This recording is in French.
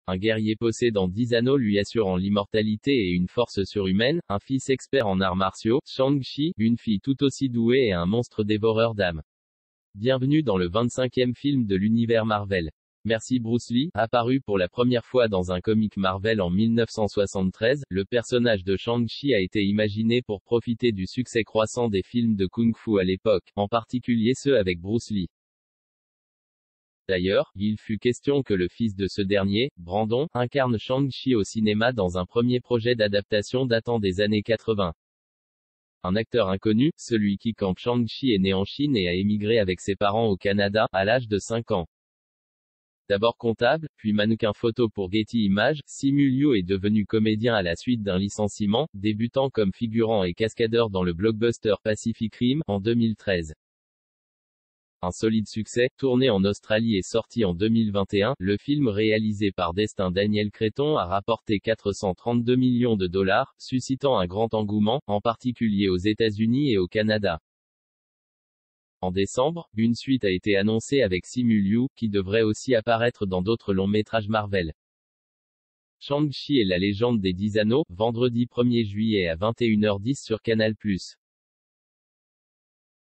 Un guerrier possédant 10 anneaux lui assurant l'immortalité et une force surhumaine, un fils expert en arts martiaux, Shang-Chi, une fille tout aussi douée et un monstre dévoreur d'âmes. Bienvenue dans le 25e film de l'univers Marvel. Merci Bruce Lee, apparu pour la première fois dans un comic Marvel en 1973, le personnage de Shang-Chi a été imaginé pour profiter du succès croissant des films de Kung-Fu à l'époque, en particulier ceux avec Bruce Lee. D'ailleurs, il fut question que le fils de ce dernier, Brandon, incarne Shang-Chi au cinéma dans un premier projet d'adaptation datant des années 80. Un acteur inconnu, celui qui campe Shang-Chi est né en Chine et a émigré avec ses parents au Canada, à l'âge de 5 ans. D'abord comptable, puis mannequin photo pour Getty Images, Simu Liu est devenu comédien à la suite d'un licenciement, débutant comme figurant et cascadeur dans le blockbuster Pacific Rim, en 2013. Un solide succès, tourné en Australie et sorti en 2021, le film réalisé par Destin Daniel Cretton a rapporté 432 millions de dollars, suscitant un grand engouement, en particulier aux États-Unis et au Canada. En décembre, une suite a été annoncée avec Simu Liu, qui devrait aussi apparaître dans d'autres longs-métrages Marvel. Shang-Chi et la légende des 10 anneaux, vendredi 1er juillet à 21h10 sur Canal+.